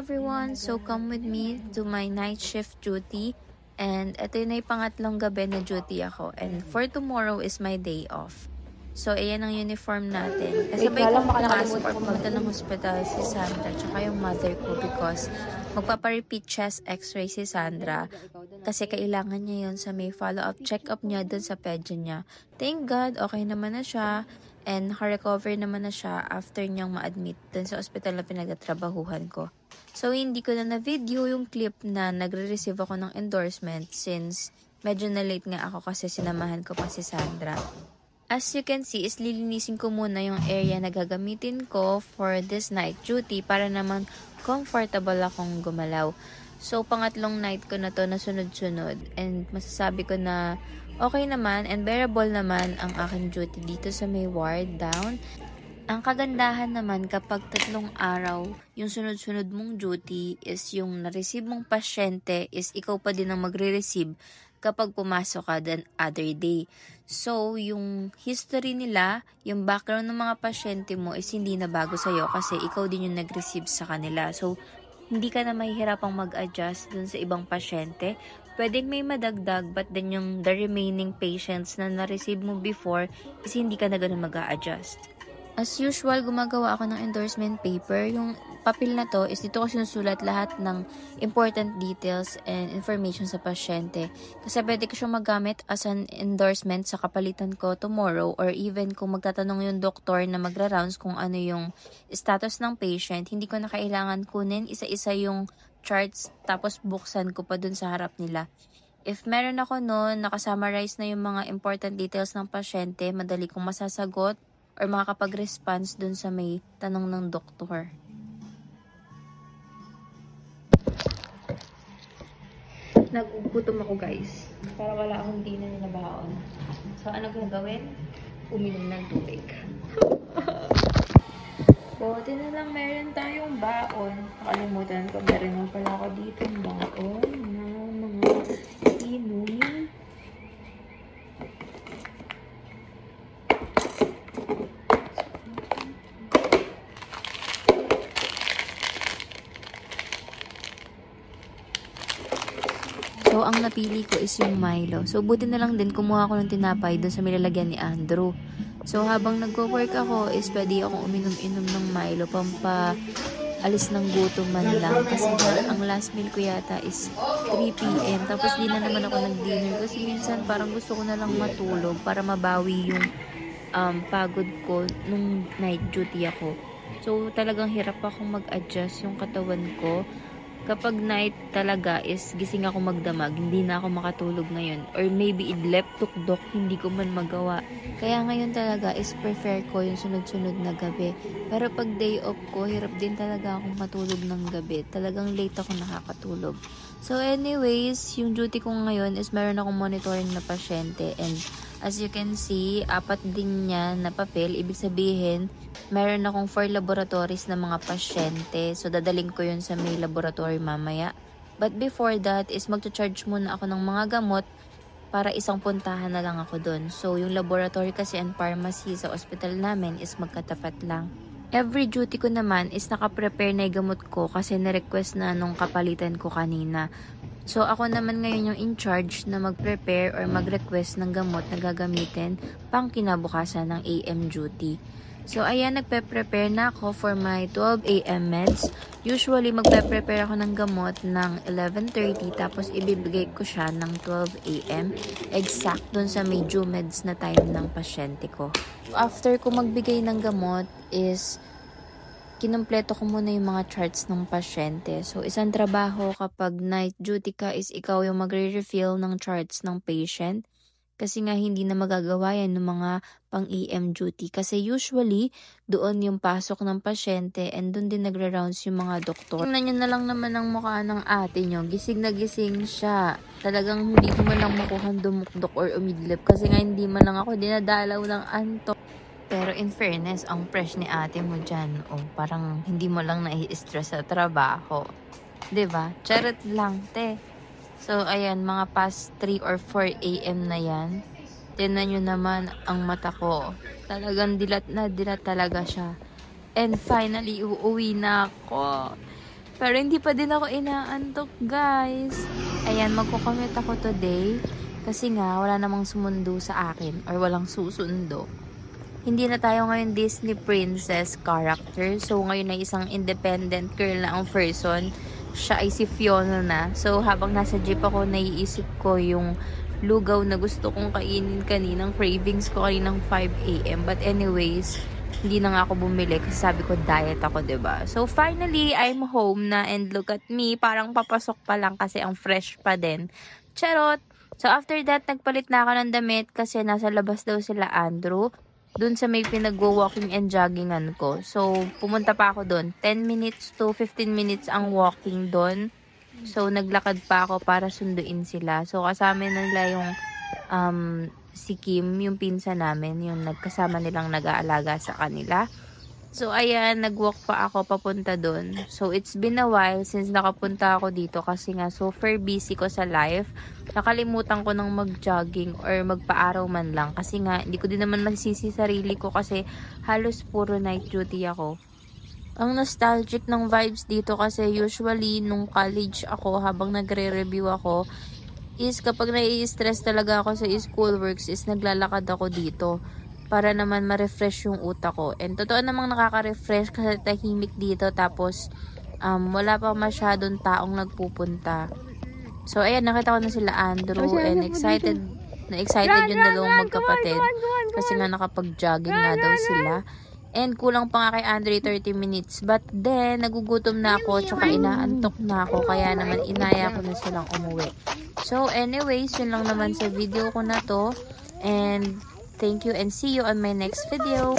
everyone! So come with me to my night shift duty. And ito na yung pangatlong gabi na duty ako. And for tomorrow is my day off. So ayan ang uniform natin. Kasabay ko pumasok or pumunta ng hospital si Sandra tsaka yung mother ko because magpaparepeat chest x-ray si Sandra. Kasi kailangan niya yun sa may follow-up check-up niya dun sa pedya niya. Thank God, okay naman na siya. And naka-recover naman na siya after niyang ma-admit dun sa ospital na pinagtatrabahuhan ko. So, hindi ko na na-video yung clip na nagre-receive ako ng endorsement since medyo na-late nga ako kasi sinamahan ko pa si Sandra. As you can see, is lilinisin ko muna yung area na gagamitin ko for this night duty para naman comfortable akong gumalaw. So, pangatlong night ko na to na sunod-sunod and masasabi ko na okay naman and bearable naman ang aking duty dito sa may ward down. Ang kagandahan naman kapag 3 araw, yung sunod-sunod mong duty is yung na-receive mong pasyente is ikaw pa din ang magre-receive kapag pumasok ka the other day. So, yung history nila, yung background ng mga pasyente mo is hindi na bago sa'yo kasi ikaw din yung nag-receive sa kanila. So, hindi ka na mahihirapang mag-adjust dun sa ibang pasyente. Pwedeng may madagdag but then yung the remaining patients na na-receive mo before is hindi ka na ganun mag-a-adjust. As usual, gumagawa ako ng endorsement paper. Yung papel na to is dito ko sinusulat lahat ng important details and information sa pasyente. Kasi pwede ko siyang magamit as an endorsement sa kapalitan ko tomorrow or even kung magtatanong yung doktor na magra-rounds kung ano yung status ng patient, hindi ko na kailangan kunin isa-isa yung charts tapos buksan ko pa dun sa harap nila. If meron ako noon, nakasummarize na yung mga important details ng pasyente, madali kong masasagot or makakapag-response dun sa may tanong ng doktor. Nagugutom ako guys. Para wala akong dinner na baon. So ano gagawin? Uminom ng tubig. Buti na lang meron tayong baon. Nakalimutan ko, meron nga pala ako dito ng baon na mga inumin. So, ang napili ko is yung Milo. So, buti na lang din kumuha ko ng tinapay doon sa milalagyan ni Andrew. So, habang nagwo-work ako is pwede akong uminom-inom ng Milo alis ng gutom man lang. Kasi ang last meal ko yata is 3 p.m. Tapos di na naman ako nag-dinner. Kasi minsan parang gusto ko na lang matulog para mabawi yung pagod ko nung night duty ako. So, talagang hirap akong mag-adjust yung katawan ko. Kapag night talaga is gising ako magdamag, hindi na ako makatulog ngayon. Or maybe idlep, tukdok, hindi ko man magawa. Kaya ngayon talaga is prefer ko yung sunod-sunod na gabi. Pero pag day off ko, hirap din talaga akong matulog ng gabi. Talagang late ako nakakatulog. So anyways, yung duty ko ngayon is meron akong monitoring na pasyente. And as you can see, 4 din niya na papel. Ibig sabihin, meron akong 4 laboratories na mga pasyente. So, dadaling ko yun sa may laboratory mamaya. But before that is magcha-charge muna ako ng mga gamot para isang puntahan na lang ako dun. So, yung laboratory kasi and pharmacy sa hospital namin is magkatapat lang. Every duty ko naman is nakaprepare na yung gamot ko kasi na-request na nung kapalitan ko kanina. So, ako naman ngayon yung in charge na mag-prepare or mag-request ng gamot na gagamitin pang kinabukasan ng AM duty. So, ayan, nagpe-prepare na ako for my 12 AM meds. Usually, magpe-prepare ako ng gamot ng 11:30 tapos ibibigay ko siya ng 12 AM. Exact dun sa may due meds na time ng pasyente ko. After ko magbigay ng gamot is kinumpleto ko muna yung mga charts ng pasyente. So, isang trabaho kapag night duty ka is ikaw yung magre-refill ng charts ng patient. Kasi nga hindi na magagawa yan ng mga pang-EM duty. Kasi usually, doon yung pasok ng pasyente and doon din nagra-rounds yung mga doktor. Tingnan nyo na lang naman ang mukha ng ate nyo. Gising na gising siya. Talagang hindi ko man lang makuhang dumukdok or umidlip. Kasi nga hindi man lang ako dinadalaw ng antok. Pero in fairness, ang fresh ni ate mo dyan. O parang hindi mo lang nai-stress sa trabaho. 'Di ba? Charot lang, te. So, ayan, mga past 3 or 4 AM na yan. Tignan nyo naman ang mata ko. Talagang dilat na dilat talaga siya. And finally, uuwi na ako. Pero hindi pa din ako inaantok, guys. Ayan, magko-commute ako today. Kasi nga, wala namang sumundo sa akin. Or walang susundo. Hindi na tayo ngayon Disney princess character. So, ngayon ay isang independent girl na ang person. Siya ay si Fiona na. So, habang nasa jeep ako, naiisip ko yung lugaw na gusto kong kainin kaninang cravings ko kaninang 5 AM. But anyways, hindi na nga ako bumili kasi sabi ko diet ako, 'di ba? So finally, I'm home na and look at me, parang papasok pa lang kasi ang fresh pa din. Charot! So after that, nagpalit na ako ng damit kasi nasa labas daw sila Andrew. Dun sa may pinag-walking and joggingan ko. So pumunta pa ako dun. 10 minutes to 15 minutes ang walking dun. So, naglakad pa ako para sunduin sila. So, kasama nila yung si Kim, yung pinsa namin, yung nagkasama nilang nag-aalaga sa kanila. So, ayan, nag-walk pa ako papunta doon. So, it's been a while since nakapunta ako dito kasi nga super busy ko sa life. Nakalimutan ko ng mag-jogging or magpa-araw man lang kasi nga, hindi ko din naman masisi sarili ko kasi halos puro night duty ako. Ang nostalgic ng vibes dito kasi usually nung college ako habang nagre-review ako is kapag nai-stress talaga ako sa schoolworks is naglalakad ako dito para naman ma-refresh yung utak ko. And totoo namang nakaka-refresh kasi tahimik dito tapos wala pa masyadong taong nagpupunta. So ayan, nakita ko na sila Andrew and excited yung dalawang magkapatid kasi nga nakapag-jogging na daw sila. And kulang pa nga kay Andre 30 minutes. But then, nagugutom na ako. Tsaka inaantok na ako. Kaya naman inaya ko na silang umuwi. So anyways, yun lang naman sa video ko na to. And thank you and see you on my next video.